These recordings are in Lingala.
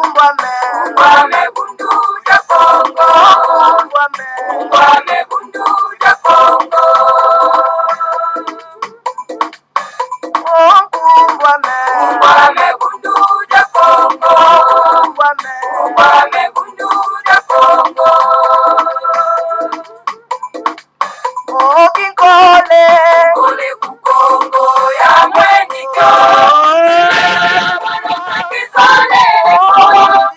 Ungwame bundu ja Kongo. Ungwame bundu ja Kongo. Ungwame bundu ja Kongo. Ungwame bundu ja Kongo. Kikole Kole kukongo ya mwenyika. Kisole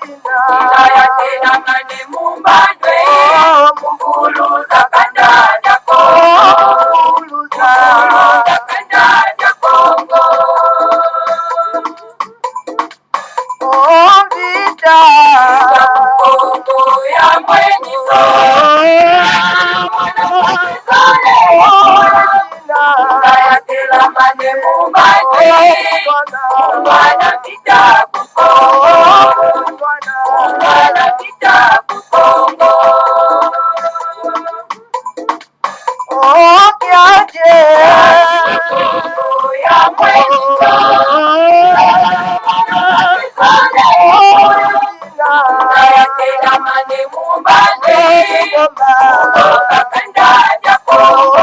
ina ya tena mane mumbandwe. Mukuluza kanda ja Kongo. Mukuluza kanda ja Kongo. Vita Kongo ya mwenyizo. Kayatela mane mumbate. Mwana vita kukongo. Mwana vita kukongo. Kiaje Kongo ya mwenyizo. Kayatela mane mumbate. Kanda ja Kongo.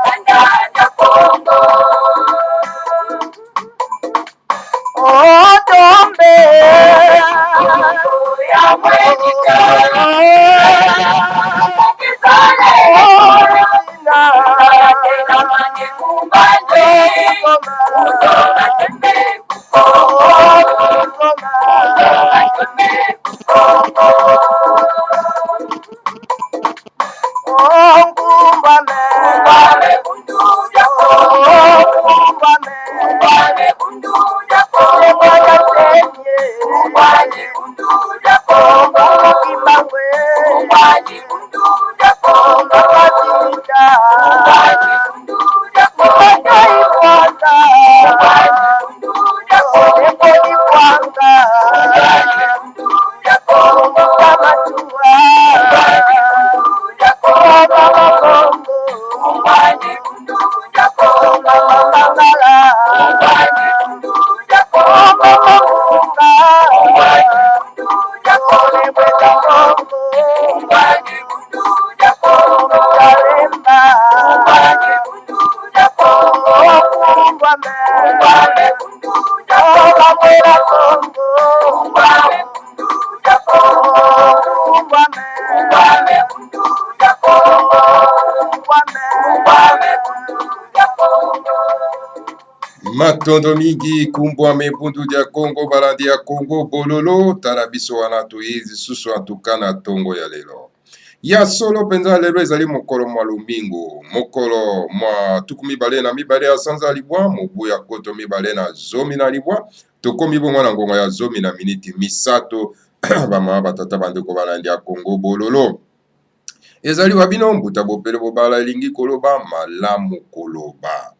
Kanda ja Kongo. Tombe Kongo ya mwenyika. Kisale kayatela mane mumbate. Usoga tembe kukongo. Usoga tembe kukongo. Ungwame bundu ja Kongo. Ungwame bundu ja Kongo. Ungwame bundu ja Kongo. Ungwame bundu ja Kongo. Ungwame bundu ja Kongo. Ungwame bundu ja Kongo. Ungwame bundu ja Kongo. Ungwame bundu ja Kongo. Ungwame bundu ja Kongo. Ungwame bundu ja Kongo. Ungwame bundu ja Kongo. Ungwame bundu ja Kongo. Ungwame bundu ja Kongo. Ungwame bundu ja Kongo. Ungwame bundu ja Kongo. Ungwame bundu ja Kongo. Matondo mingi kumbwame bundu dia Kongo balandi ya Kongo bololo tarabiso wana toyezi susu atuka na tongo ya lelo ya solo penza lelo ezali mokolo mwa lumingo mokolo mwa tuku mibale na mibale ya sanza libwa mobu ya koto mibale na zomi na libwa tokomi bongo na ngongo ya zomi na miniti misato bama batata bandeko balandi ya Kongo bololo ezali wabino mbuta bopele bobala elingi koloba malamu koloba.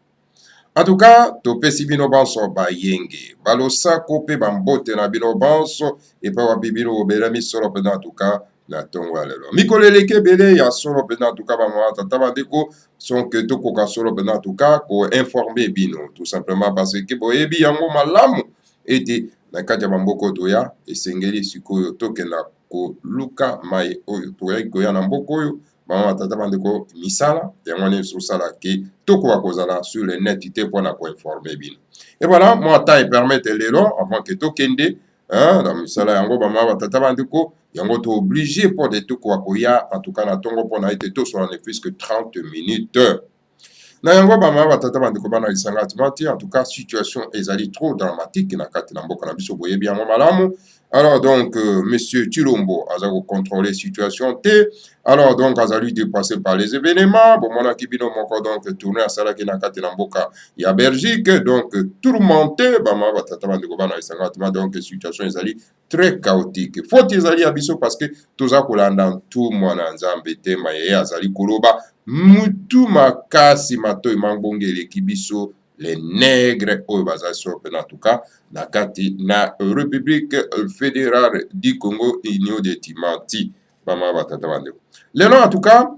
En tout cas, topesi bino banso bayenge balosako pe bambote na bino banso epa wapi bino obela misolo pena en tout cas na tongo ya lelo mikolo eleki ebele ya solo pena en tout cas bamama tata bandeko sonke tokoka solo pena en tout cas koinforme bino tout simplement parce que boyebi yango malamu ete na kati ya bamboka toya esengeli sikoyo tokenda koluka mai oyo toyaki koya na mboka oyo mama tata bandeko misala yango nyonso osala ke tokoka kozala sur le net te mpona koinforme bino et voilà moi temps epermete lelo avant ke tokende na misala yango bamama batata bandeko yango to obligé mpo de tokoka koya en tout cas na ntongo mpona ete tosola ne plus que 30 minutes na yango bamama batata bandeko bana lisanga timati en tout cas situation ezali trop dramatique na kati na mboka na biso boyebi yango malamu. Alors donc, Monsieur Chilombo a contrôlé situation T. Alors donc, a lui dépassé par les événements. Bon, mon akibino moko donc tourné à Salaki na kati na mboka ya Belgique. Donc, tourmenté. Bama batata bandeko bana isanga donc situation ezali très chaotique. Faut ezali abiso parce que toza kolanda tout mwana nzambe te maye azali koloba mutu makasi matoi mambongele kibiso les nègres oyo bazali solo en tout cas na kati na République fédérale du Congo Union de Timati bama batata bandeko lelo en tout cas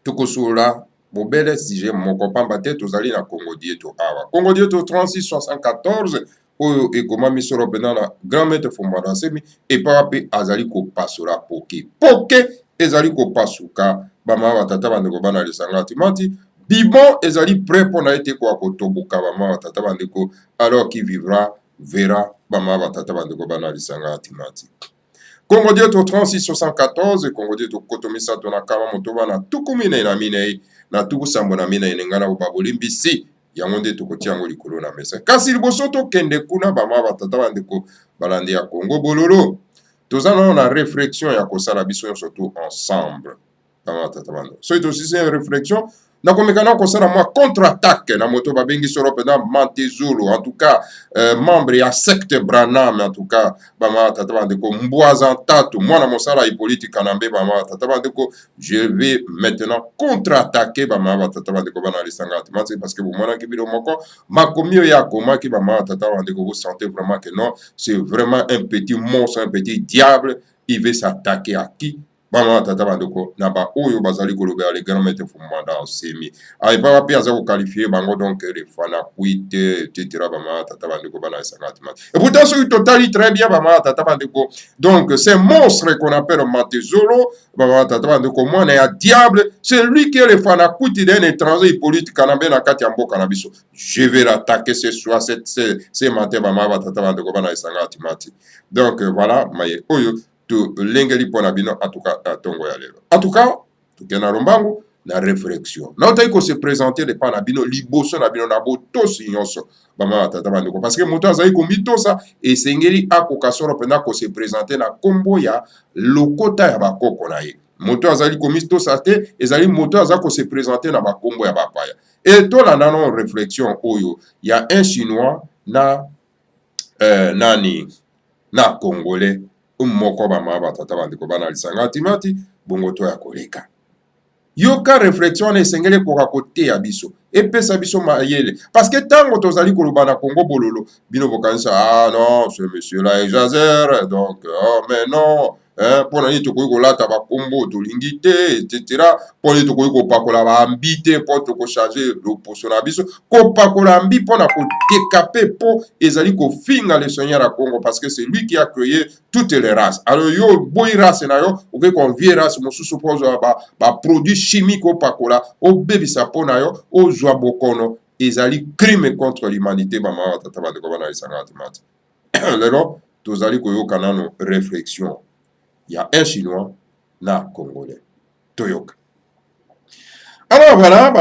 tokosola bobele sujet moko pamba te tozali na Congo dieto awa Congo dieto 36 74 oyo ekomami solo mpena na grand maître Fumbwanda Nsemi epai mpe azali kopasula poke ezali kopasuka bamama batata bandeko bana lisanga timati bibon ezali prêt mpona ete kwa kotoboka bamama batata bandeko alors qui vivra verra bamama batata bandeko bana lisanga timati. Congo Dieto 3674 Congo Dieto kotomisa tona kama motoba na tukumine na minei na tukusambo na minei nengana babolimbisi yango nde tokotia yango likolo na mesa kasi liboso tokende kuna bamama batata bandeko balandi ya Congo bololo toza nano na réflexion ya kosala biso nyonso tu ensemble bamama batata bandeko soki tosisi réflexion nakomeka na kosala mwa contre-attaque na moto babengi solo mpena Mantezulu en tout cas membre ya secte Branham en tout cas bamama batata bandeko mbwaza ntatu mwana mosala ipolitika na mbe bamama batata bandeko je vais maintenant contre-attaquer bamama batata bandeko bana lisanga timati parce que bomonaki bino moko makomi oyo akomaki bamama batata bandeko vous sentez vraiment que non c'est vraiment un petit monstre un petit diable il veut s'attaquer à qui bamama tata bandeko na ba oyo bazali kolobela le grand maître Fumbwanda Nsemi ayepa mpe aza koqualifie bango donc refana kuite etc bamama tata bandeko bana esanga timati et pourtant soki totali très bien bamama tata bandeko donc c'est monstre qu'on appelle Matezolo bamama tata bandeko mwana ya diable c'est lui qui est le fana kuite d'un étranger politique kanambe na kati ya mboka na biso je vais l'attaquer ce soir ce matin bamama tata bandeko bana esanga timati donc voilà maye oyo to lengeli mpona bino en tout cas tongo ya lelo en tout cas tokende na lombangu na réflexion naotaki kose présenter lepa na bino liboso na bino na botosi nyonso bamama batata bandeko parce que moto azali komitosa esengeli akoka solo mpena kose présenter na nkombo ya lokota ya bakoko na ye moto azali komitosa te ezali moto aza kose présenter na bakombo ya bapaya e tolanda no réflexion oyo ya un chinois na nani na congolais moko bamama batata bandeko bana lisanga timati bongo to ya koleka yoka réflexion wana esengeli koka koteya biso epesa biso mayele parce que ntango tozali koloba na Congo bololo bino bokanisa ah non ce monsieur là exagère donc oh mais non mpona nini tokoki kolata bakombo tolingi te etc mpo nini tokoki kopakola bambi te mpo tokochange loposo na biso kopakola mbi mpona kodekape mpo ezali kofinga le seigneur ya Congo parce que c'est lui qui a créé toutes les races alors yo boyi race na yo okoki konvie race mosusu mpo ozwa baproduit chimique opakola obebisa mpo na yo ozwa bokono ezali crime contre l'humanité bamama batata bandeko bana lisanga timati lelo tozali koyoka nano réflexion. Il y a un Chinois, na Congolais. Toyoka. Alors voilà,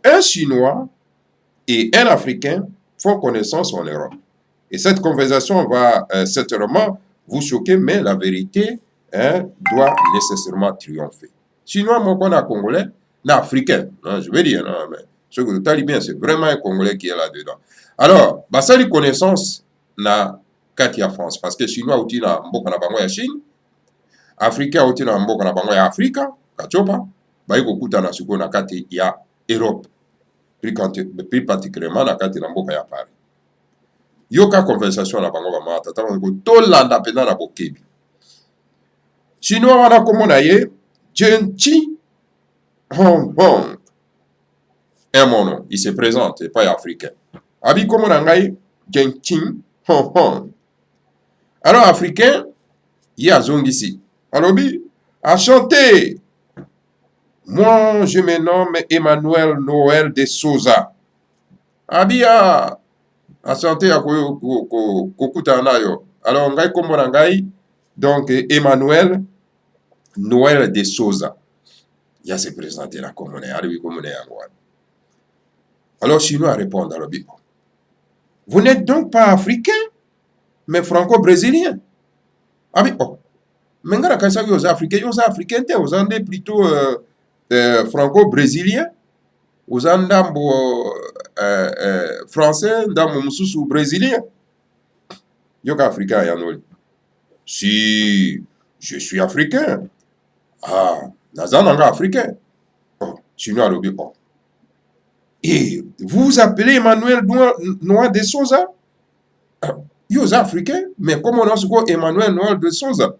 un Chinois et un Africain font connaissance en Europe. Et cette conversation va certainement vous choquer, mais la vérité doit nécessairement triompher. Chinois, mon qu'on a Congolais, na Africain. Non, je veux dire, non, mais ce que vous avez bien, c'est vraiment un Congolais qui est là-dedans. Alors, ça, les connaissances na Katia France, parce que Chinois, outil na mboka na bango ya Chine, Afrika oti na mboka na bango ya Afrika kachopa bayi kokuta na siko na kati ya Europe plus particulièrement na kati na mboka ya Paris yoka conversation na bango bamama tata bango tolanda pena na bokebi Chinois wana komona ye Genchi Hong Hong un mono il se présente et pas africain abi komona ngai Genchi Hong Hong alors africain il y a zongisi alobi a chanté. Moi, je me nomme Emmanuel Noël de Souza. Abia a chanté à kokuta nayo. Alors ngai kombo na ngai donc Emmanuel Noël de Souza. Il a se présenté la commune. Alors Chinois répond dans le Bible. Vous n'êtes donc pas africain, mais franco-brésilien. Ah oui, oh. Mais ngara kanisa aux africains, aux andés plutôt franco-brésilien, aux andambo français, ndambo mususu brésilien. Yoka africain yanoli. Si je suis africain, ah, nazananga africain. Oh, Chinois lobi oh. Et vous vous appelez Emmanuel Noël de Souza? Yo africain, mais comment on a Emmanuel Noël de Souza?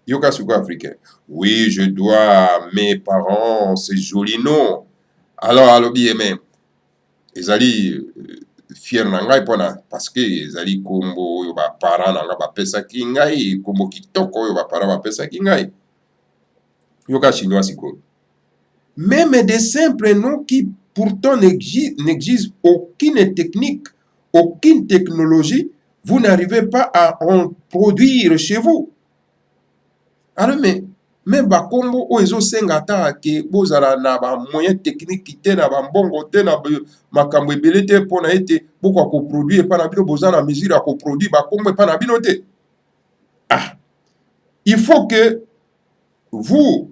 Yoka Suko africain. Oui, je dois à mes parents ces jolis noms. Alors, alobi même. Ezali fier na ngai mpona parce que ezali kombo oyo baparent na nga bapesaki ngai, kombo kitoko oyo baparent bapesaki ngai. Yoka chinois sikoyo. Même des simples noms qui pourtant n'exigent aucune technique, aucune technologie, vous n'arrivez pas à en produire chez vous. Alors, mais même bakombo o ezo senga ta ke bozala na ba moyen technique te na ba mbongo te na makambo ebele te pona ete boko ko produire pa na bino bozana mesure à ko produire bakombo pa na bino te. Ah, il faut que vous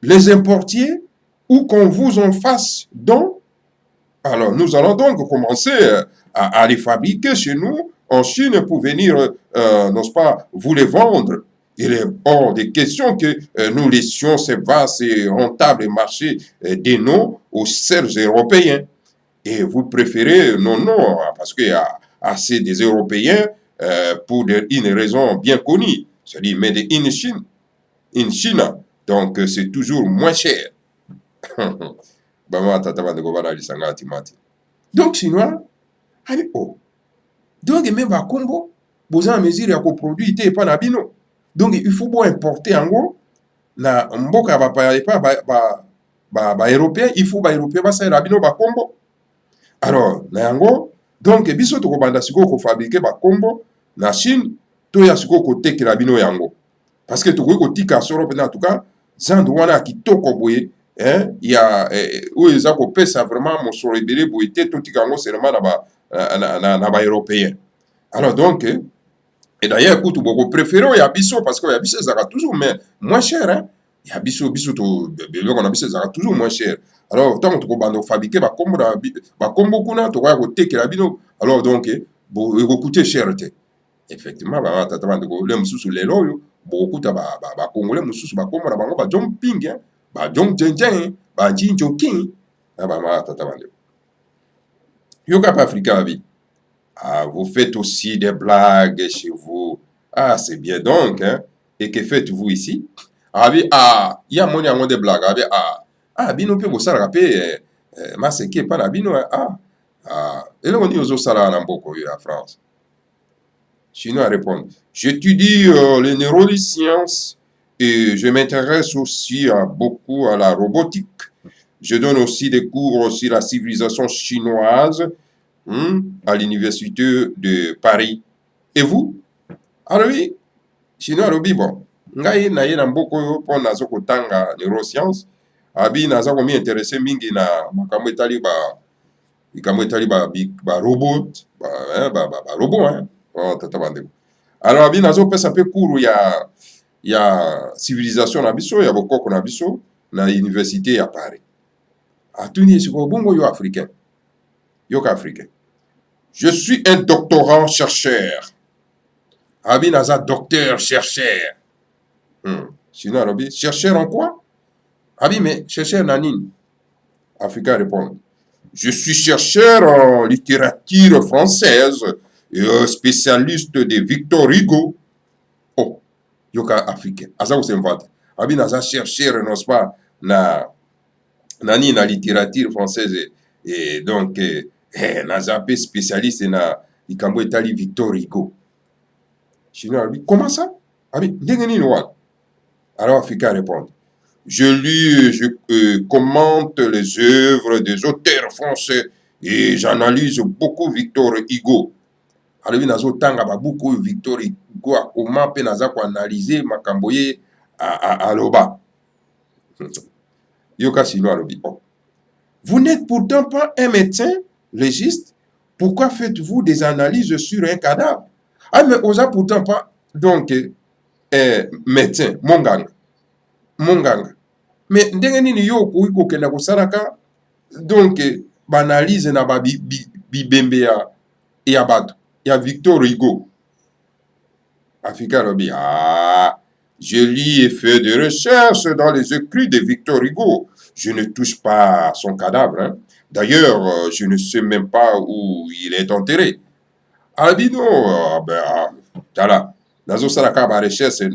les importiez ou qu'on vous en fasse don. Alors, nous allons donc commencer à les fabriquer chez nous en Chine pour venir, n'est-ce pas, vous les vendre. Il est hors de question que nous laissions ces vastes et rentables marchés des noms aux seuls Européens. Et vous préférez non, parce qu'il y a assez des Européens pour une raison bien connue. C'est-à-dire, made in Chine. In China. Donc, c'est toujours moins cher. Donc, chinois, allez, oh. Donc, même à Combo, vous avez mesure à produire et pas na bino. Donc, il faut pas importer en gros, na mboka ba européen, il faut ba européen ba sa rabino ba Combo. Alors, na yango, donc, biso to ko banda siko ko fabriquer ba Combo na Chine, to ya siko ko teke rabino yango. Parce que to ko tika soro en tout cas, zando wana kitoko boye. Il y a où ils ont ça vraiment mon sur les délais pour être tout tikango seulement na ba européen. Alors donc et d'ailleurs écoute beaucoup préféré il y a biso parce que il y a biso ça toujours mais moins cher hein. Il y a biso to on a biso ça toujours moins cher. Alors tant que bando fabriquer ba kombo kuna to ko teke la bino alors donc bo coûter cher té. Effectivement ba tata bando le mususu lelo yo beaucoup ta ba congolais mususu ba kombo na bango ba jumping hein. Ba jong jeng ba jin joking ba ma tata bande yoka pa africain abi ah vous faites aussi des blagues chez vous ah c'est bien donc hein et que faites-vous ici abi ah il y a moni des blagues abi ah bino pe bo sala pe ma c'est qui pas na bino et là on dit aux sala na mboko ya France chinois répond j'étudie les neurosciences et je m'intéresse aussi beaucoup à la robotique. Je donne aussi des cours sur la civilisation chinoise à l'université de Paris. Et vous? Alors oui, chinois robi bon. Ngai na yena mboko yo pon nazo kotanga neurosciences. Abi nazo ko mi intéressé mingi na makambo etali ba robot, robot hein. Oh tata bande. Alors abi nazo pesa pe cours il y a civilisation na biso, il y a beaucoup na biso na université à Paris. A tuni siko bongo yo africain. Yo ka africain. Je suis un doctorant chercheur. Abi naza docteur chercheur. Sinon Arabi, chercheur en quoi? Abi mais chercheur nanine. Africain répond. Je suis chercheur en littérature française et spécialiste de Victor Hugo. Oh. Yoka africain. Asa ou s'invente. Abi naza chercheur, n'est-ce pas, na littérature française et donc naza pe spécialiste na ikambo etali Victor Hugo. Chinois Abi, comment ça? Abi, ndengeni noa. Alors africain répond. Je commente les œuvres des auteurs français et j'analyse beaucoup Victor Hugo. Alors, nazo tanga ba beaucoup Victor Hugo a comment pe naza ko analyser makambo ye a loba. Yoka sino alobi. Oh. Vous n'êtes pourtant pas un médecin légiste. Pourquoi faites-vous des analyses sur un cadavre? Ah mais osa pourtant pas donc médecin monganga. Mais ndenge nini yo ko kenda ko saraka donc banalize na ba bibembe ya bato. Il y a Victor Hugo. Africain Robi, je lis et fais des recherches dans les écrits de Victor Hugo. Je ne touche pas son cadavre. Hein. D'ailleurs, je ne sais même pas où il est enterré. Albino, tala, nazo salaka ba recherche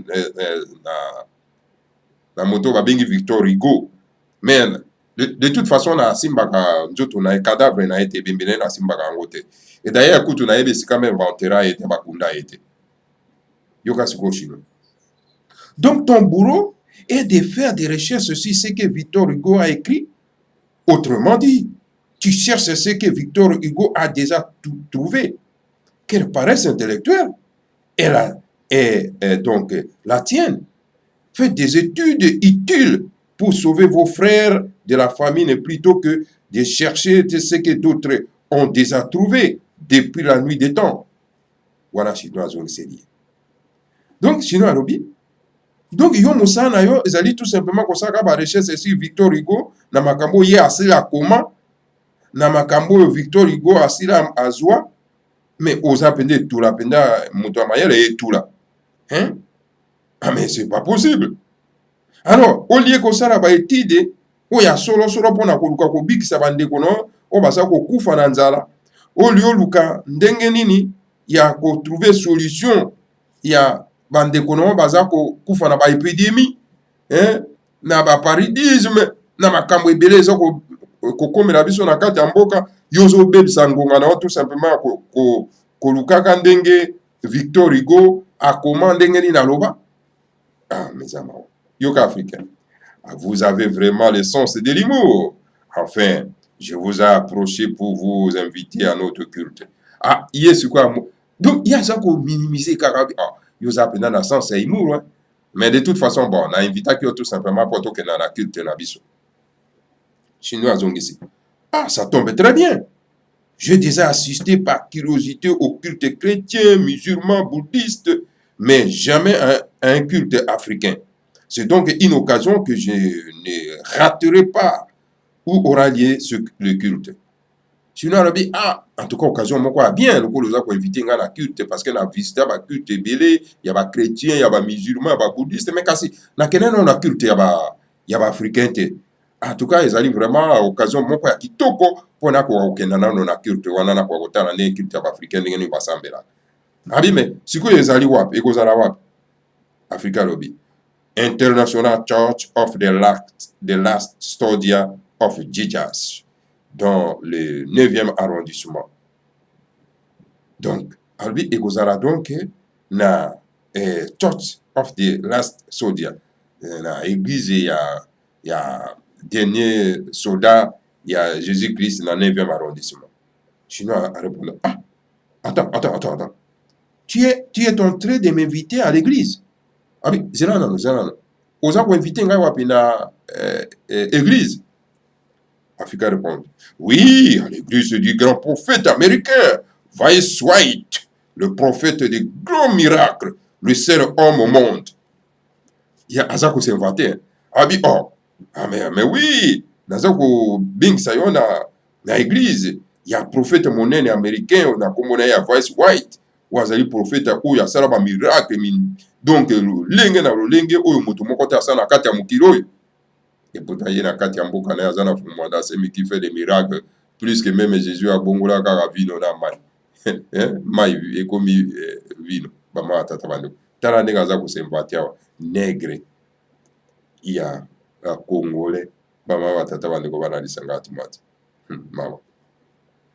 na moto ba bengi Victor Hugo. Mais De toute façon, na simbaka nzoto na cadavre na été bimbele na simbaka ngote. Et d'ailleurs, kutu na ebe sika même ventera été bakunda été. Yoka siko chino. Donc ton boulot est de faire des recherches sur ce que Victor Hugo a écrit. Autrement dit, tu cherches ce que Victor Hugo a déjà trouvé. Quelle paresse intellectuelle. Et donc la tienne. Faites des études utiles pour sauver vos frères de la famine plutôt que de chercher ce que d'autres ont déjà trouvé depuis la nuit des temps. Voilà, chinois ont essayé. Donc, chinois lobby. Donc, yo musana yo, ezali tout simplement comme ça, quand recherche sur Victor Hugo, na makambo ye asila koma, na makambo Victor Hugo asila azwa, mais osa pende tout la penda, muto mayele et tout là. Hein? Ah, mais c'est pas possible. Alors, au lieu que ça la ba étude, o ya solo pona koluka ko bikisa bandeko no, o basa ko kufa na nzala. Au lieu luka ndenge nini ya ko trouver solution ya bandeko no baza ko kufa na ba épidémie, hein? Na ba paridisme, na makambo ebele eza ko komela biso na kati ya mboka, yozo bebisa ngonga na tout simplement ko lukaka ndenge Victor Hugo a comment ndenge ni na loba. Ah, mes amis, yoka africain. Vous avez vraiment le sens de l'humour. Enfin, je vous ai approché pour vous inviter à notre culte. Ah, yes, quoi. Donc, il y a ça qu'on minimise Karabi. Ah, vous avez dans le sens de l'humour, hein. Mais de toute façon, bon, on a invité tout simplement pour que dans la culte na biso. Chinois ont ici. Ah, ça tombe très bien. J'ai déjà assisté par curiosité au culte chrétien, musulman, bouddhiste, mais jamais à un culte africain. C'est donc une occasion que je ne raterai pas où aura lieu le culte. Sinon, on a dit, ah, en tout cas, occasion, moi, bien, le coup, nous avons invité à la culte parce qu'on a visité le culte belé, il y a des chrétiens, il y a des musulmans, il y a des bouddhistes, mais quand on a culte, il y a des africains. En tout cas, ils allaient vraiment à l'occasion, moi, qui toko, pour na kwa okendana na culte, wana kwa kotana ne culte africain, n'engeni basambela. Abi, mais, si quoi ils allaient wap, eko zala wap, Africa Lobby. International Church of the Last Stodia of Jesus, dans le 9e arrondissement. Donc, albi ekozala donc na Church of the Last Stodia, na église il y a dernier soldat, il y a Jésus-Christ dans le 9e arrondissement. Chinois a répondu, ah, attends. Tu es en train de m'inviter à l'église. Ah oui, zelana. Osa ko inviter ngai wapi na église. Africa répond, oui, à l'église du grand prophète américain, Vice White, le prophète des grands miracles, le seul homme au monde. Il y a Azako s'est inventé. Ah oui, oh, ah mais oui, Nazako Bing Sayona, na église, il y a prophète monene américain, on a comme on a Vice White, ou azali prophète ou ya sala ba miracle donc lenge na lenge oyo moto moko ta sana kati ya mokili oyo. Et pourtant il y a kati ya mboka na azana fumanda c'est qui fait des miracles plus que même Jésus a bongola kaka vino na mai. Mai e komi vino ba ma tata bando. Tala ndenge aza ko sempatia nègre ya congolais ba ma tata bando ko bana lisanga tumati. Mama.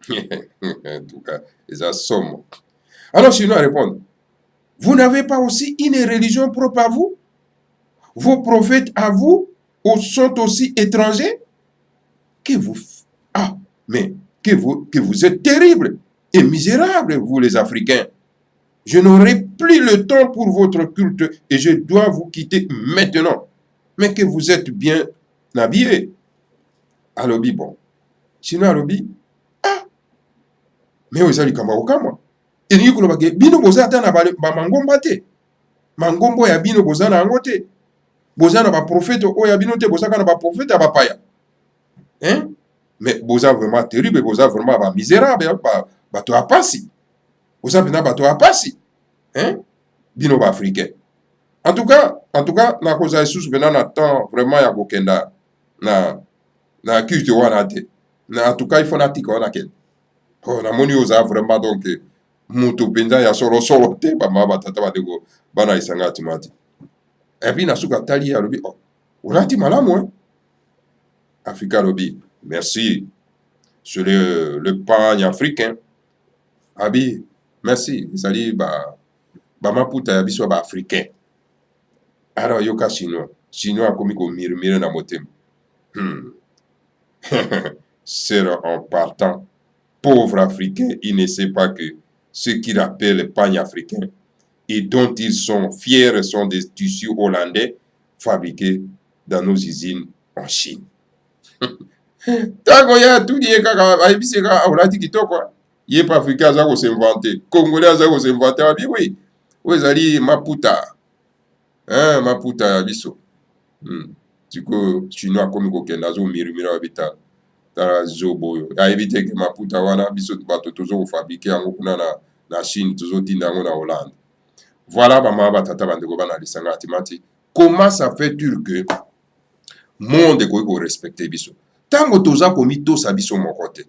En tout cas, ils assoment. Alors, Chinois répondent, vous n'avez pas aussi une religion propre à vous? Vos prophètes à vous sont aussi étrangers? Mais que vous êtes terribles et misérables, vous les Africains. Je n'aurai plus le temps pour votre culte et je dois vous quitter maintenant. Mais que vous êtes bien habillés. Alobi, bon. Chinois alobi, mais vous allez comme moi. Et nous avons dit, bino boza ta na ba mangomba te. Mangombo ya bino boza na yango te. Boza na ba prophète o ya bino te, boza na ba prophète ya ba paya. Hein? Mais boza vraiment terrible, boza vraiment ba misérable, ba to apasi. Boza pena ba to apasi. Hein? Bino ba africain. En tout cas, na koza Jesus bena na temps vraiment ya kokenda na culte wana te. En tout cas, il faut na tika wana ken. Oh, na moni oza vraiment donc mutu penza ya solo te ba maba tata ba dego bana isanga timati. Et puis na suka tali ya lobi, oh, unati malamu Africa Lobby. Merci. Sur le pan-africain. Abi, merci. Zali, maputa ya biso ba africain. Alors, yoka chinois. Chinois comme ko murmure na motem. C'est en partant. Pauvre africain, il ne sait pas que ce qu'il appelle le pan-africain et dont ils sont fiers sont des tissus hollandais fabriqués dans nos usines en Chine. Tango ya tout die kaka aibisi ka olati kitoko. Yé pas africain za ko s'inventer. Congolais za ko s'inventer abi oui. Wezali maputa. Hein, maputa biso. Tiko chinois comme ko kenda zo mirimira habita. Tara zobo. Ya éviter que maputa wana biso bato tozo fabriquer yango kuna na Chine tozo tinda yango na Hollande. Voilà bama batata bandeko bana lisanga atimati. Comment ça fait-il que monde ko respecter biso? Tango toza komi tosa biso moko te.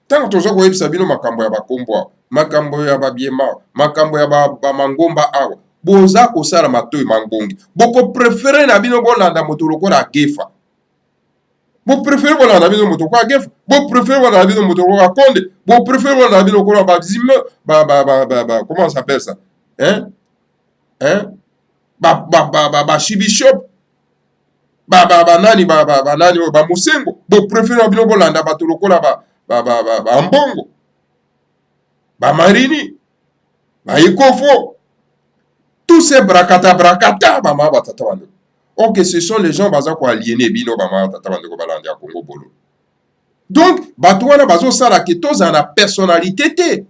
Tango toza koyebisa bino makambo ya bakombo, makambo ya babiema, makambo ya bamangomba awa, boza kosala matoyi mangongi. Boko préféré na bino bolanda moto lokola Gefa. Bo préféré bolanda bino moto lokola Gefa. Bo préféré bolanda bino moto lokola Konde. Bo préféré bolanda bino lokola bazime, comment ça s'appelle ça? Shibishop. Nani Musengo. Bo préféré bino bolanda bato lokola Mbongo. Marini. Ekofo. Tous ces brakata bama batata bando. Ok, ce sont les gens baza ko aliéné bino bama batata bando ko balanda Congo bolo. Donc bato wana bazo sala ke toza na personnalité te.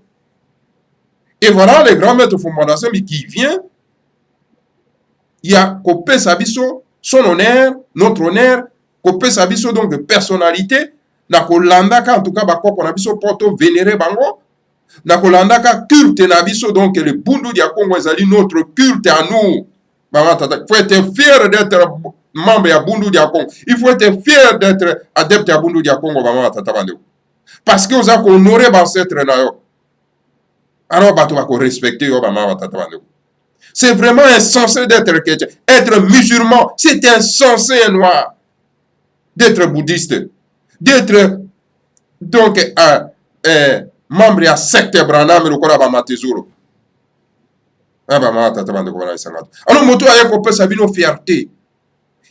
Et voilà le grand maître Fumandase qui vient. Il y a Kopé Sabiso, son honneur, notre honneur, Kopé Sabiso donc de personnalité, na kolanda ka en tout cas bakoko na biso poto vénéré bango, na kolanda ka culte na biso donc le bundu dia Congo ezali notre culte à nous. Il faut être fier d'être membre ya bundu dia Congo. Il faut être fier d'être adepte ya bundu dia Congo bama tata bande. Parce que vous avez honoré ancêtre na yo. Alors bato ba ko respecter yo bama tata bande. C'est vraiment insensé d'être chrétien. Être musulman, c'est insensé noir. D'être bouddhiste, d'être donc membre de la secte Branham et le Kola Bamatezuro. Alors, moto a yako sabino fierté.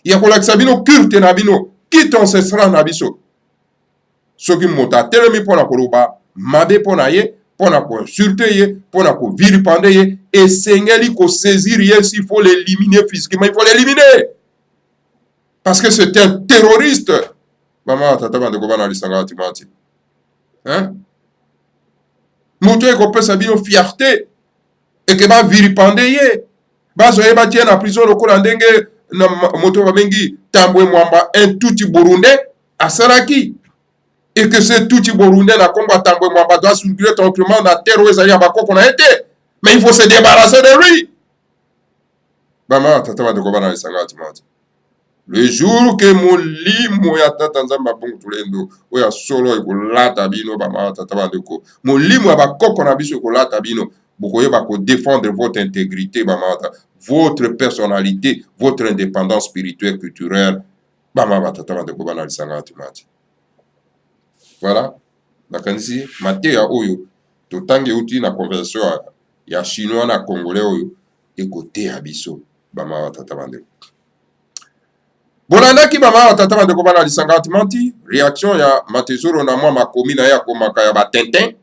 Il y a kolak sabino culte nabino. Quitte ancestral nabiso. Soki mota telemi pona koloba, mabe pona ye. Pour consulter, pour vilipender, et Seigneur, il faut saisir, s'il faut l'éliminer physiquement, il faut l'éliminer. Parce que c'est un terroriste. Maman, tata, de comment on a dit hein? Moutou qu'on peut s'habiller en fierté, et que va vilipender, bah, soyez bâti en prison, le Colandenge, Moutou Bamengi, Tamboué Mwamba, un tout Burundais, à Saraki. Et que ce tout Burundais la combat Tamboué Mwamba doit soulever tranquillement dans la terre où ils qu'on a été. Mais il faut se débarrasser de lui. Maman, tata de Kobana Sangati. Le jour que mon lit, moi, tata Nzamba bon tulendo, ou ya solo et la tabino, maman, tata de Ko. Mon lit, moi, ba koko na biso ko la tabino. Vous voyez, ba ko défendre votre intégrité, maman, votre personnalité, votre indépendance spirituelle, culturelle. Maman, tata de Kobana Sangati. Voilà. Nakanisi, Maté ya oyo, totange uti na conversation ya chinois na congolais oyo, ekote ya biso, bama watata bande. Bolanda ki bama watata bande ko bana lisangati manti, réaction ya Matezoro na mwa makomi na ya komaka ya batintin,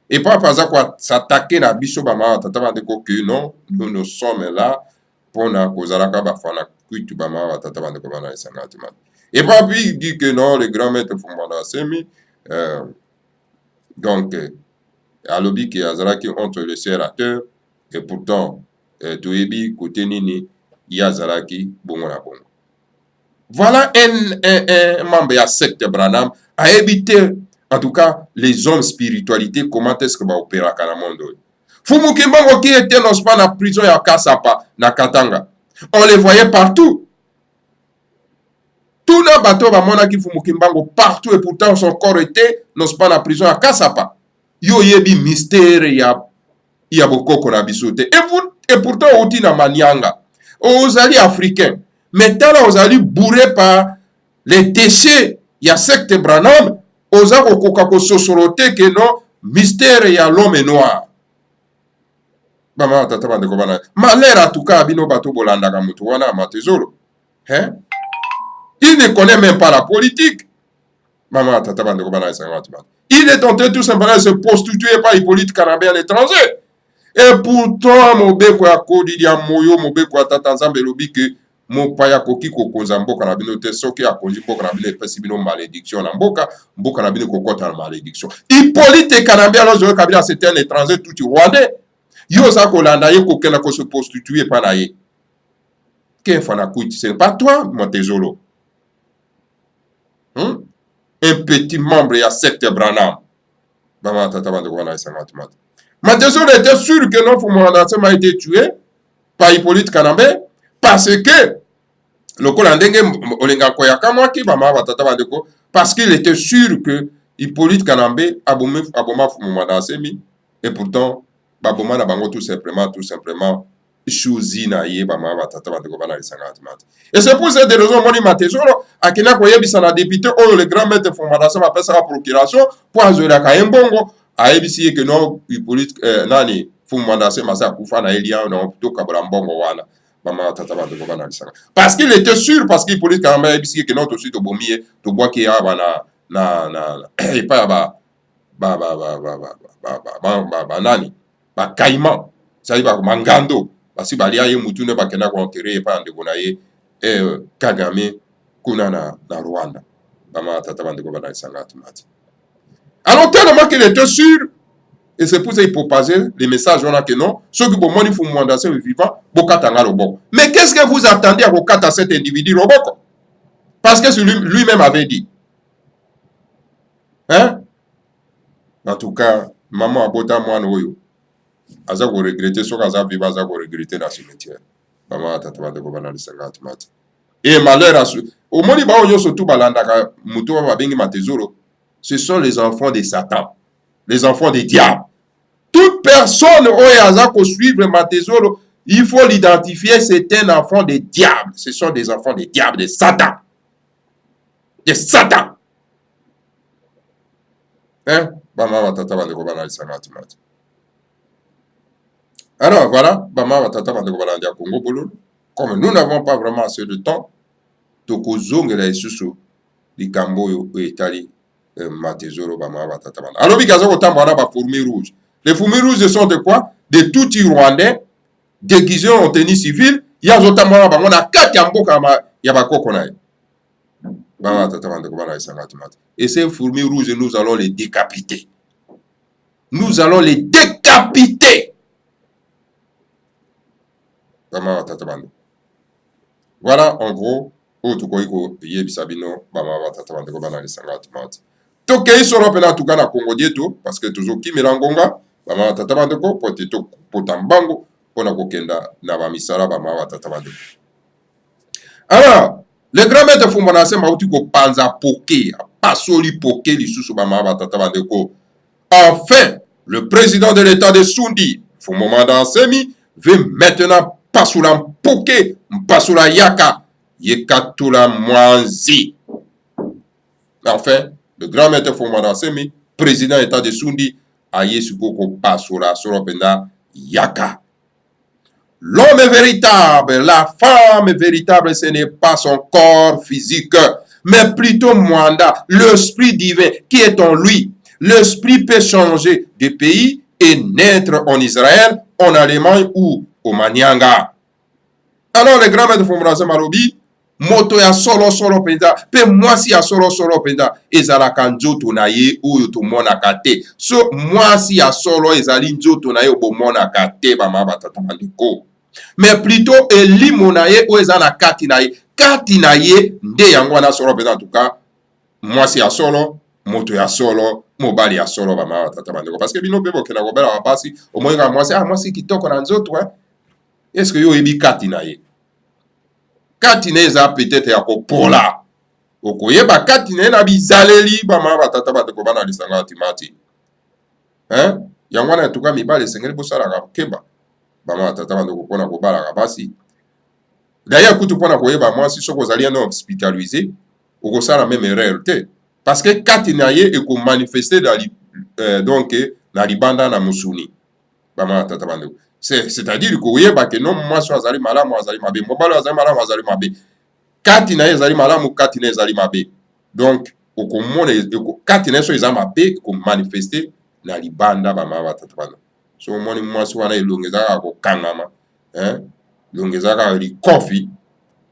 et pas paza kwa s'attaquer na biso bama watata bande ko que non, nous sommes là pour na kozalaka bafana kuitu bama watata bande ko bana lisangati manti. Et pas puis il dit que non, le grand maître Fumanda Semi, donc, alobi ki azalaki entre le serrateur, et pourtant, Toyebi, côté Nini, yazalaki, bongo na bongo. Voilà un membre de la secte Branham a évité, en tout cas, les hommes spiritualité, comment est-ce que va opérer à Kanamondo. Fumukimbango qui était dans la prison à Kasapa, na Katanga. On les voyait partout. Tout le bateau va monaki Fumukimbango partout et pourtant son corps était non pas la prison à Kasapa. Yo yebi mystère ya boko konabisote. Et pourtant outi na Manianga. Aux alliés africains. Maintenant aux alliés bourrés par les déchets ya secte Branham oza kokoka kososolo te ke non mystère ya l'homme noir. Bama tata bandeko bana malheur atuka bino bato bolandaka mutu wana matezolo. Hein? Il ne connaît même pas la politique. Bama tata bandeko bana esanga tumata. Il est tenté tout simplement de se prostituer par Hippolyte Kanambe à l'étranger. Et pourtant, mobeko ya kodi ya moyo, mobeko ya tata nzambe lobi ke mopaya koki kokonza mboka na bino te soki akonzi mboka na bino epesi bino malédiction na mboka na bino kokota na malédiction. Hippolyte Kanambe alors Joseph Kabila c'était un étranger tout rwandais. Yo sa kolanda ye kokena ko se prostituer pa na ye. Qu'est fana kuiti, c'est pas toi Montezolo. Un petit membre ya secte Branham. Bama tata bandeko bana esanga tumata. Montezolo était sûr que non Fumwanda a été tué par Hippolyte Kanambe parce que le Colandenge Olenga Koyaka Mwaki Bama Batata Bandeko parce qu'il était sûr que Hippolyte Kanambe aboma Fumwanda Semi et pourtant Baboma na bango tout simplement choisi na ye Bama Batata Bandeko Bana Isanga Atimati. Et c'est pour cette raison moni Matezolo akina koyebisa na député oyo le grand maître Fumwanda Sema pesa la procuration pour azola kayembongo aebisi que non Hippolyte nani Fumwanda Sema sa kufa na elia non to kabala mbongo wana Bama tata bandeko bana lisanga parce qu'il était sûr parce qu'il Hippolyte Kanambe aebisi que non to suite bomie to bois ki ya bana na et pas nani ba kaima ça ba mangando basi balia ye mutune bakena ko enterrer pa ndeko na ye Kagame kuna na Rwanda Bama tata bandeko bana lisanga tumati. Alors tellement qu'il était sûr, et c'est pour ça qu'il propager les messages on a que non, ceux qui bon moni Fumwanda c'est vivant, bokatanga loboko. Mais qu'est-ce que vous attendez à bokata cet individu loboko? Parce que lui-même avait dit. Hein? En tout cas, maman abota mwana oyo. Aza ko regretter so kaza viva aza ko regretter na cimetière. Maman tataba de bana lisanga atumati. Et malheur à au moni ba onyo surtout balanda ka muto ba bengi Matezolo. Ce sont les enfants de Satan, les enfants des diables. Toute personne qui suit Matezolo, il faut l'identifier, c'est un enfant des diables. Ce sont des enfants des diables, de Satan. De Satan. Hein? Alors voilà, comme nous n'avons pas vraiment assez de temps, Tokozong et la Isusu, les Kamboyo et Italie. Matezolo Bama Batata. Alors, fourmis rouges. Les fourmis rouges sont de quoi? De tout Rwandais déguisés en tenue civile. Il y a notamment on a 4 yambo kama yabako konai. Bama Tata Bandekobana Isangatumati. Et ces fourmis rouges, nous allons les décapiter. Nous allons les décapiter. Bama Tata Bando. Voilà en gros. Otukoiko Yebisabino Bama Tata Bandekobana Isangatumati. Tokei soro pena tukana Congo dieto parce que toujours Kimilangonga bama tata bandeko poteto potambango pona kokenda na ba misala bama tata bandeko. Alors, le grand maître Fumwanda Sema uti ko panza poké, pasoli poké lisusu bama tata bandeko. Enfin, le président de l'état de Sundi, Fumwanda Semi, veut maintenant pasula poké, pasula yaka, yekatula mwanzi. Enfin, le grand maître Fumwanda Semi, président de l'État de Sundi, a yesukoko pasura soropenda yaka. L'homme est véritable, la femme est véritable, ce n'est pas son corps physique, mais plutôt Mwanda, l'esprit divin qui est en lui. L'esprit peut changer de pays et naître en Israël, en Allemagne ou au Manyanga. Alors le grand maître Fumwanda Semi moto ya solo penda pe mwasi ya solo penda ezalaka nzoto na ye oyo tomonaka te so mwasi ya solo ezali nzoto na ye obomonaka te bama batata bandeko mais plutôt elimo na ye oyo eza na kati na ye nde yango wana solo penda en tout cas mwasi ya solo moto ya solo mobali ya solo bama batata bandeko parce que bino pe bokenda kobela bapasi omoyeka mwasi kitoko na nzoto est-ce que yo ebi kati na ye kati na eza peut-être ya kopola okoyeba kati na ye na bizaleli bama batata bandeko bana lisanga atimati yango wana tuka mibale esengeli bosalaka keba bama batata bandeko mpona kobalaka basi d'ailleurs kutu mpona koyeba mwasi soki ozali ena hospitalisé okosala même erreur te parce que kati na ye ekomanifeste donc na libanda na mosuni bama tata bandeko c'est-à-dire koyeba ke non mwasi azali malamu azali mabe mobali azali malamu azali mabe kati na ye ezali malamu kati na ye ezali mabe donc okomona kati na ye so eza mabe ekomanifeste na libanda bama batata bandeko so omoni mwasi wana elongo ezalaka kokangama elongo ezalaka likofi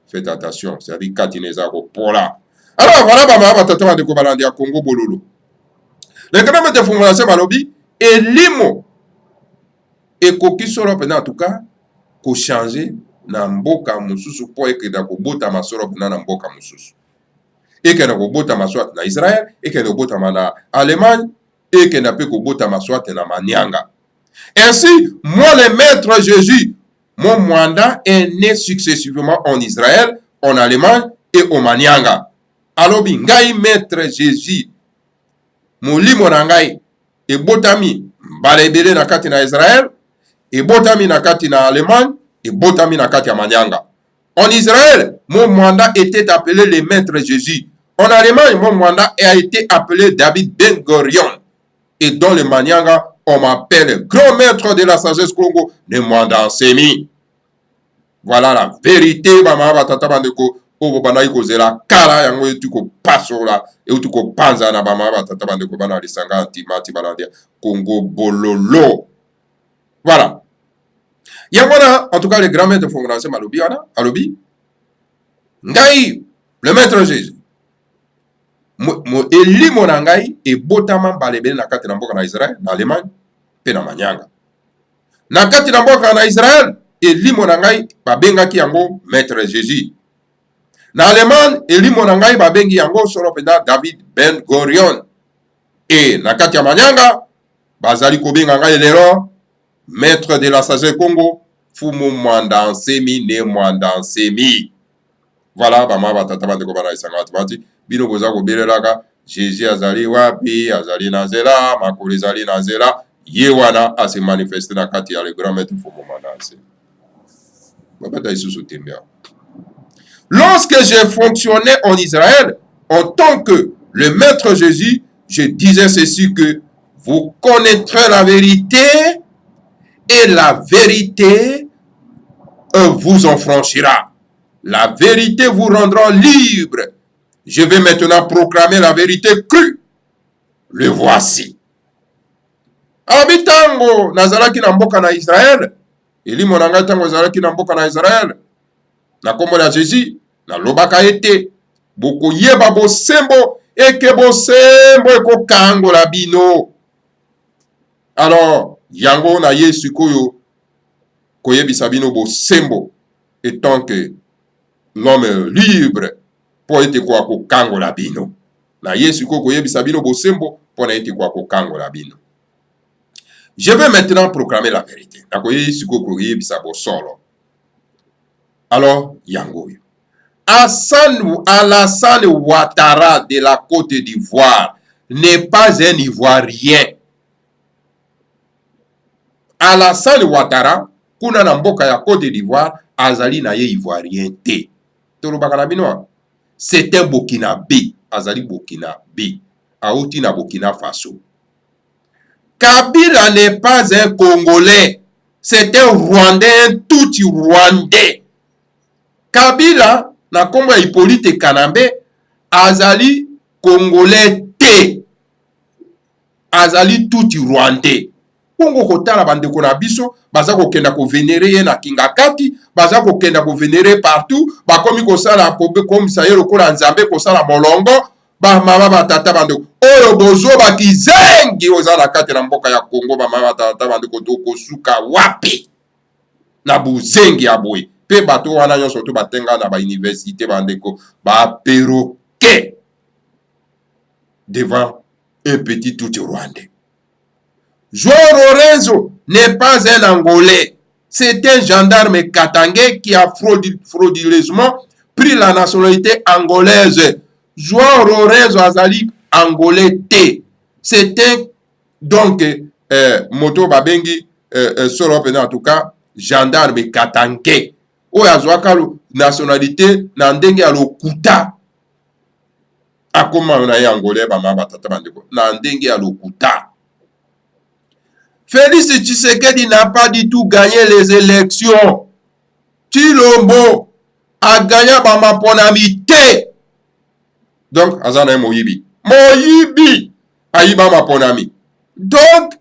faites attention c'est-à-dire kati na eza kopola. Alors voilà bama batata bandeko balandi ya Congo bololo le grand maître fondation balobi elimo ekoki solo pena en tout cas ko changer na mboka mususu po ekenda kobota masolo pena na mboka mususu ekenda kobota maswat na Israël ekenda kobota na Allemagne ekenda pe kobota maswat na Manianga. Ainsi moi le maître Jésus mon mandat est né successivement en Israël, en Allemagne et au Manianga. Alobi ngai maître Jésus molimo na ngai ebotami mbala ebele na kati na Israël ebotami na kati na Allemagne ebotami na kati ya Manianga. En Israël, mon mandat était appelé le maître Jésus. En Allemagne, mon mandat a été appelé David Ben Gurion. Et dans le Manianga, on m'appelle grand maître de la sagesse Congo, le mandat Semi. Voilà la vérité, maman batata bandeko. Obo bana iko zela kala yango etuko pasola etuko panza na bama batata bandeko bana lisanga antimati balandia Congo bololo. Voilà. Yamona, en tout cas, le grand maître de fondation Malobi, Alobi, Ngai, le maître Jésus, Eli Monangai, et Botaman Balebe, na kati na mboka na Israël, na Allemagne, pe na Manianga. Na kati na mboka na Israël, Eli Monangai, babengaki yango maître Jésus. Na Allemagne, Eli Monangai, babengi yango solo penda David Ben Gurion. Et na kati ya Manianga, bazali kobenga ngai lelo, maître de la sagesse Congo, Fumu Mwandansemi ne Mwandansemi. Voilà, bama batata bandeko bana isanga atmati. Bino boza ko belelaka, Jésus azali wapi, azali nazela, makoli azali nazela, yewana a se manifester na kati ya le grand maître Fumu Mwandansemi. Babata isusu tembea. Lorsque j'ai fonctionné en Israël, en tant que le maître Jésus, je disais ceci que vous connaîtrez la vérité et la vérité vous en franchira. La vérité vous rendra libre. Je vais maintenant proclamer la vérité crue. Le voici. Abitango nazalaki na mboka na Israël. Eli monanga tango nazalaki na mboka na Israël. Na kombo na Jésus, na lobaka ete boko yeba bosembo eke bosembo eko kango la bino. Alors, yango na Yesu koyo koyebisa bino bosembo étant que l'homme libre pour ete kwa ko kango la bino. Na Yesu koyebisa bino bosembo pour ete kwa ko kango la bino. Je vais maintenant proclamer la vérité. Na Yesu koyebisa bosolo. Alors, yango yo. Alassane Ouattara de la Côte d'Ivoire n'est pas un Ivoirien. Alassane Ouattara, kuna na mboka ya Côte d'Ivoire, azali na ye Ivoirien te. Tolobaka na bino, c'est un Burkinabé, azali Burkinabé, auti na Burkina Faso. Kabila n'est pas un Congolais, c'est un Rwandais, un touti Rwandais. Kabila na kombo ya Hippolyte Kanambe azali Congolais te, azali touti Rwandais. Kongo kotala bandeko na biso baza kokenda ko vénérer ye na Kingakati, baza kokenda ko vénérer partout, bakomi kosala kobe komisa ye lokola nzambe kosala molongo, ba mama batata bandeko oyo bozo bakizengi ozala kati na mboka ya Congo, ba mama batata bandeko toko suka wapi na buzengi ya boye pe bato wana nyonso to batenga na ba université bandeko ba perroquet devant un petit tout rwandais. João Lorenzo n'est pas un Angolais. C'est un gendarme katangais qui a frauduleusement pris la nationalité angolaise. João Lorenzo azali Angolais T. C'est un, donc, moto babengi, solo en tout cas, gendarme katangais. Oyo azwaka nationalité na ndenge ya lokuta. akoma na ye angolais bama batata bandeko na ndenge ya lokuta. Félix Tshisekedi n'a pas du tout gagné les élections. Tshilombo a gagné bamaponami te. Donc azana moyibi ayiba maponami. Donc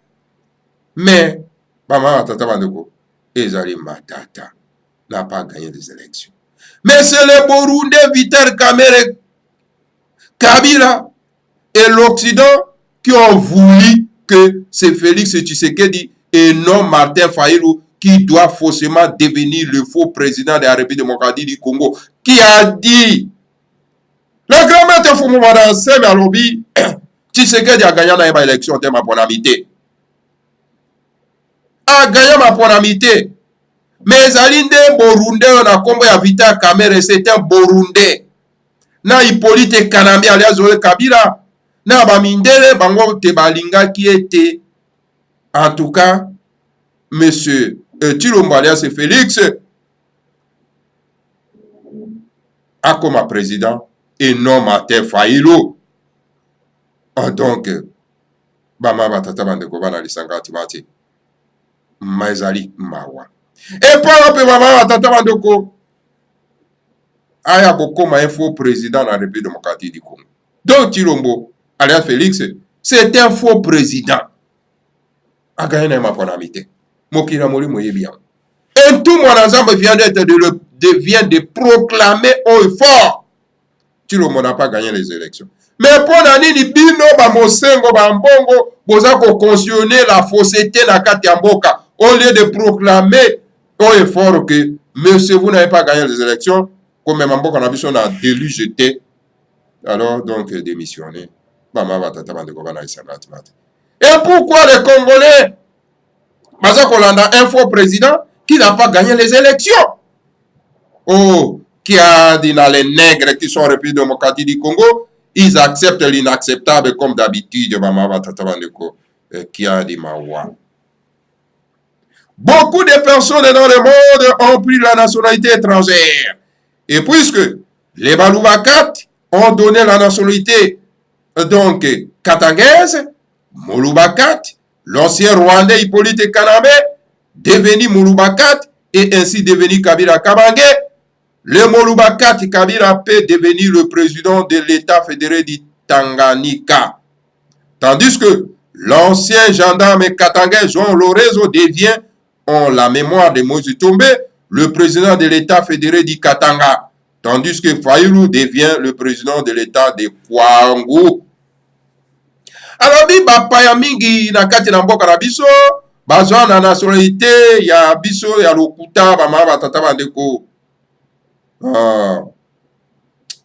mais bama batata bandeko ezali matata n'a pas gagné les élections. Mais c'est le Burundais Vital Kamerhe Kabila et l'Occident qui ont voulu que c'est Félix Tshisekedi et non Martin Fayulu qui doit forcément devenir le faux président de la République démocratique du Congo, qui a dit le grand maître Fumumada Seme Alobi Tshisekedi a gagné dans l'élection de ma bonamité. A gagné ma bonamité. Mais Zalinde Burundais na kombo ya Vital Kamerhe, c'est un Burundais. Na Hippolyte Kanambe alias Joseph Kabila. Na bamindele bango te balinga qui était en tout cas monsieur Tshilombo alias Félix a comme président et non Martin Fayulu. Donc bama batata bandeko bana lisanga timati maizali mawa et par pe bama batata bandeko aya kokoma un faux président de la République démocratique du Congo. Donc Tshilombo alias Félix, c'est un faux président. A gagné ma ponamité. Mokira Mori Moyebian. Et tout mon ensemble vient de proclamer haut et fort. Tshilombo n'a pas gagné les élections. Mais pour Nani Bino, Bamosengo, Bambongo, Bozako cautionner la fausseté na Katiamboka. Au lieu de proclamer haut et fort que monsieur, vous n'avez pas gagné les élections, comme Mamboka n'a pas délu jeté. Alors, donc, démissionner. Et pourquoi les Congolais, un faux président qui n'a pas gagné les élections? Oh, qui a dit dans les nègres qui sont République démocratique du Congo, ils acceptent l'inacceptable comme d'habitude. Qui a dit Mawa. Beaucoup de personnes dans le monde ont pris la nationalité étrangère. Et puisque les Baloubakat ont donné la nationalité donc katangaise, Molubakat, l'ancien Rwandais Hippolyte Kanambe, devenu Molubakat et ainsi devenu Kabila Kabange, le Molubakat Kabila peut devenir le président de l'État fédéré du Tanganyika. Tandis que l'ancien gendarme katangais Jean Lorenzo devient, en la mémoire de Moïse Tombé, le président de l'État fédéré du Katanga. Tandis que Fayulu devient le président de l'État de Kwango. Alors, bi bapaya mingi na kati na mboka na biso, bazwa na nationalité ya biso ya lokuta bama batata bandeko.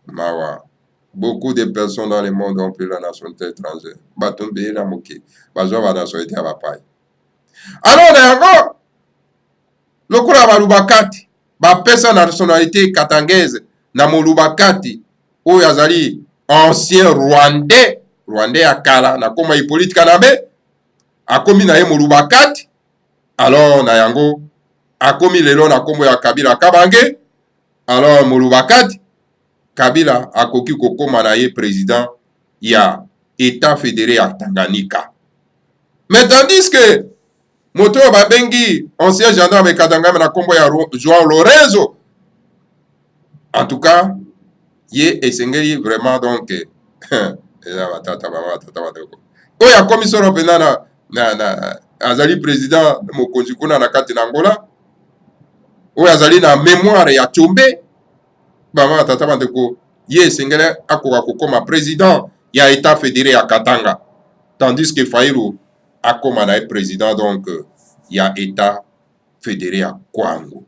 Mawa. Beaucoup de personnes dans le monde ont pris la nationalité étrangère. Batombe na moke. Bazwa ba nationalité ya bapaya. Alors, na yango, lokura balubakati, bapesa na nationalité katangaise na molubakati, oyo azali ancien Rwandais, Rwandais akala na koma Hippolyte Kanambe akomi na ye molubakati. Alors na yango akomi lelo na kombo ya Kabila Kabange. Alors molubakati Kabila akoki kokoma na ye président ya État fédéré ya Tanganyika. Mais tandis que moto babengi ancien gendarme Katanga na kombo ya João Lorenzo, en tout cas ye esengeli vraiment donc oyo akomi solo mpena na azali président mokonzi kuna na kati na Angola, oyo azali na mémoire ya Tshombe, bama tata bandeko ye esengeli akoka kokoma président ya État fédéré ya Katanga, tandis que Fayulu akoma na ye président donc ya État fédéré ya Kwango.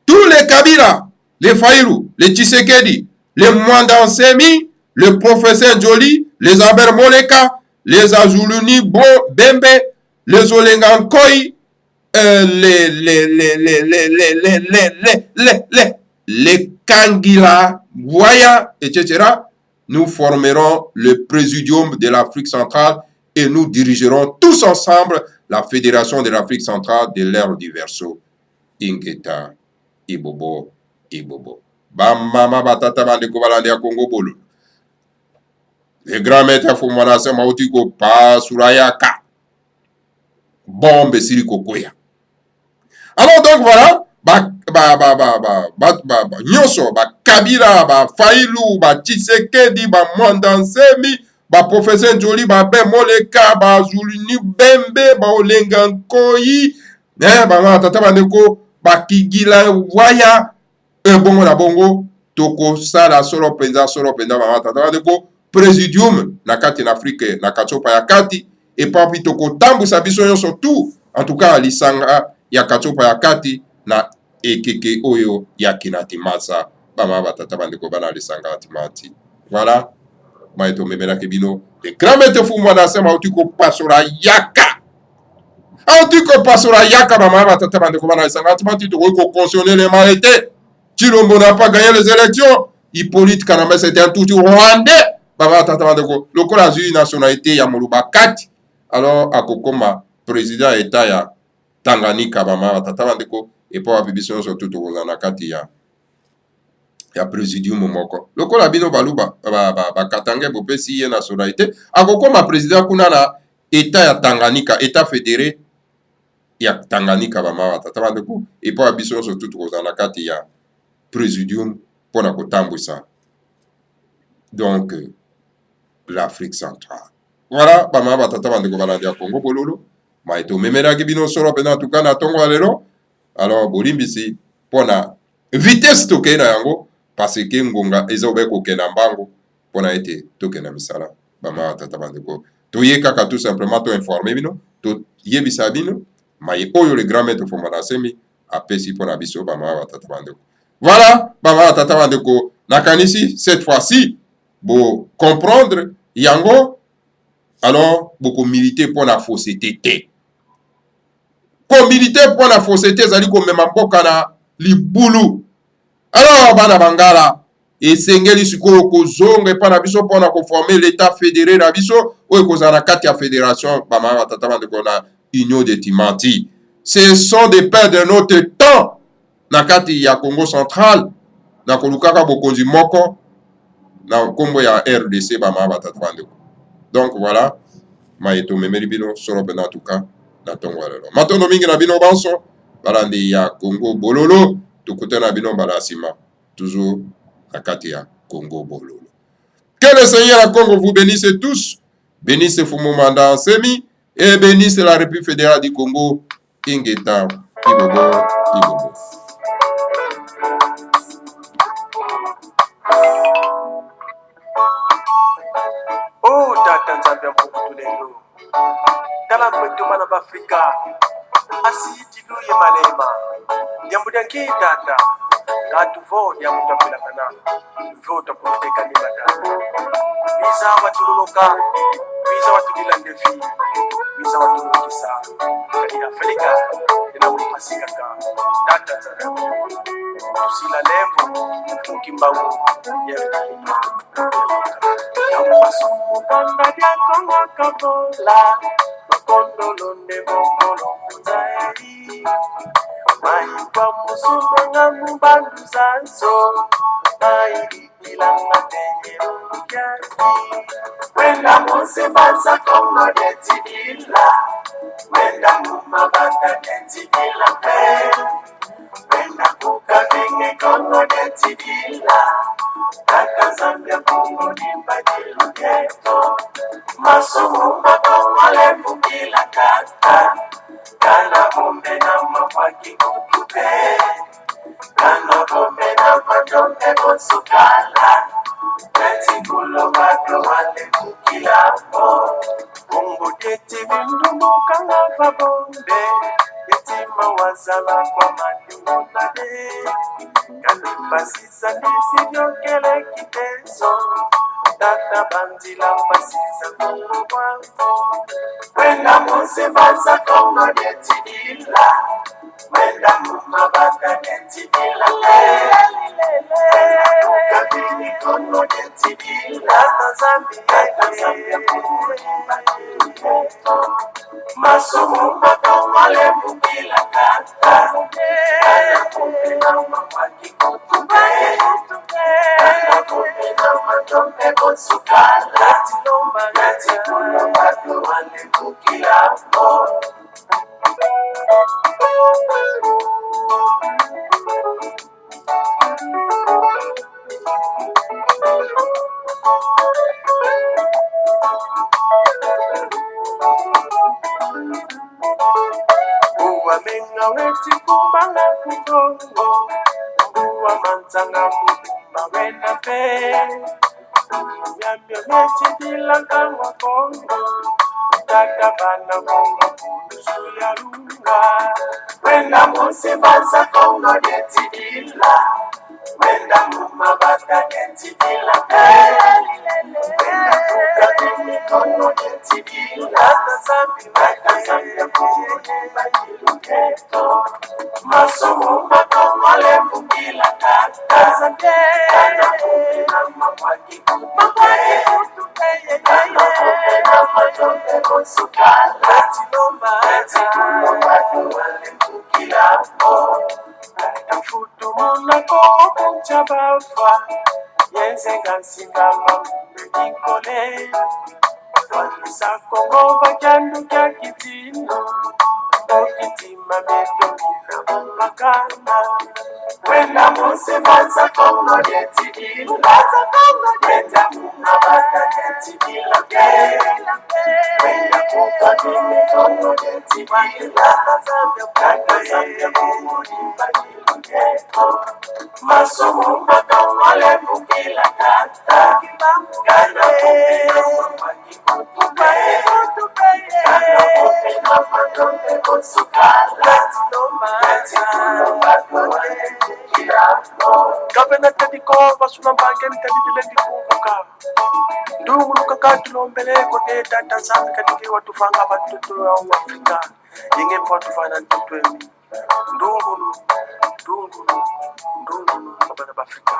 Tous les Kabila, les Fayulu, les Tshisekedi, les Mwanda Nsemi, le professeur Njoli, les Aber Moleka, les Azuluni Bembe, les Olengankoi, les Kangila, Voya, etc. Nous formerons le présidium de l'Afrique centrale et nous dirigerons tous ensemble la Fédération de l'Afrique centrale de l'ère du Verseau. Ingeta, Ibobo, Ibobo. Bamama batata bandeko balande ya Congo bolo. Le grand maître Fumana sema utiko pasurayaka. Bombe siri kokoya. Alors donc voilà, nyonso, Kabila, Fayulu, Tshisekedi, Mwandansemi, Professeur Njoli, Ben Moleka, Zuluni Bembe, Olenga Nkoyi, tata bandeko, Kigila Waya, bongo na bongo, toko sala solo penza, tata bandeko, Presidium, na kati na Afrique, na katsopa ya kati, et papi toko tambu sabiso nyonso tout, en tout cas, lisanga, ya katsopa ya kati, na ekeke oyo ya kinati masa bama batata bandeko bana lisanga timati. Voilà, maito memela kebino le grand maître Fumana sema utiko pasora yaka. Utiko pasora yaka bama batata bandeko bana lisanga timati to ko cautionner les malaités. Chilombo n'a pas gagné les élections. Hippolyte Kanambe c'était un tout rwandais. Bama batata bandeko lokola zui nationalité ya moluba kati. Alors akokoma président état ya Tanganyika bama batata bandeko et pour la bibiso surtout na kati ya presidium moko lokola bino baluba katange bopesi ye nationalité akokoma président kuna na état ya Tanganyika, état fédéré ya Tanganyika bama batata bandeko et pour la bibiso surtout na kati ya presidium pona kotambwisa donc l'Afrique centrale. Voilà bama batata bandeko balandi ya Congo bololo maito memelaki bino solo pena tuka na tongo lelo. Alors bolimbisi pona vitesse toke na yango parce que ngonga ezobe kokena mbango pona ete toke na misala bama tata bandeko toye kaka tout simplement to informer bino to yebisa bino maye oyo le grand maître Fumana semi apesi pona biso bama tata bandeko. Voilà bama tata bandeko nakanisi cette fois-ci bo comprendre yango alors boko militer pona fausseté te. Communauté pour la fausseté zali ko mema mboka na libulu. Alors bana bangala esengeli sikoyo kozonga epa na biso pona koformer l'état fédéré na biso oyo kozala kati ya fédération bama batata bandeko na union de Timati. Ce sont des pères de notre temps na kati ya Congo central na kolukaka bokonzi moko na kombo ya RDC bama batata bandeko. Donc voilà, mayeto memeli bino solo pena tuka na tongo lelo. Matondo mingi na bino banso balandi ya Congo bololo tukute na bino balasima toujours na kati ya Congo bololo. Que le Seigneur à Congo vous bénisse tous, bénisse Fumumanda Nsemi et bénisse la République fédérale du Congo Ingeta Ibobo Ibobo. Oh tata nzambe ya mbukutu lelo tala mwetu mana bafrika asiyitilu ye malema nyambudanki tata ngatuvo nyamutapelakana vota proteka ni madana biza watululuka biza watulila ndefi biza watulukisa kadira felika ina ulipasikaka tata nzambe tusila lembo mukimbangu ya Mukanda dia kongo kabola makondolo ne bokolo muzai mai kwa musume ngamu bandu zanso mai ilanga tenye mukati wenda mose banza kongo de tidila wenda mumabata de tidila pe wenda kukavinge kongo de tidila Kaka Zambia Congo Nimbadilu Geto Masumu Makomale Mukila Kata Kana Bombe na Mapaki Kutupe Kana Bombe na Matombe Bonsukala Kati Kulo Bado Wale Mukila Mo Mungu Keti Vindumu Kanga Fabombe Yetima Wazala Kwa Madimu Nade Kanipasisa nisivyo kele kiteso Tata bandila mpasisa kulu wangu Wenda muse baza kongo detidila Wenda mumabata detidila Wenda kukabini kongo detidila Tata Zambia kongo nimbadilu Masumu makomale mukila kata Kana kumbe na mapaki kutupe Kana kumbe na matombe kosukala ngati kulomba tuwale kukilamo. Uwa menga weti kumbanga kukongo, uwa manzanga mubumba wena pe. Nyambio weti bilanga wakongo, tata bana kongo kunusu ya lunga. Wenda musi banza kongo deti ila, wenda mumabata deti ila pe. Wenda kuka kini kongo deti ila, wenda zambi kongo deti ila. Masumu makomole mukila kata, kana kumbi na mamwaki kutuke, kana kumbi na matombe kosukala, eti kulomba tuwale mukila mo. Kata futu muna koko kuncha bafa, yenze gansinga mambe kikole. Twanisa kongo bakyandu kya kitino, okitima meto mina mumakana. Wenda musi banza kongo yeti ila, wenda mumabata yeti ila ke. Wenda kuka kini kongo yeti ila, kaka zambia kongo limba ila keto. Masumu makomole mukila kata, kana kumbi na mamaki kutuke, kana kumbi na matombe kosukala, eti kulomba tuwale mukilamo. Gavana tadiko basuna mbangeni tadidile ndikunguka. Ndungu nukakati lombele kote tata zambi kadike watufanga batutu wa Afrika. Yenge po watufana ntutwemi. Ndungu nu, ndungu nu, ndungu nu, mabana b'Afrika.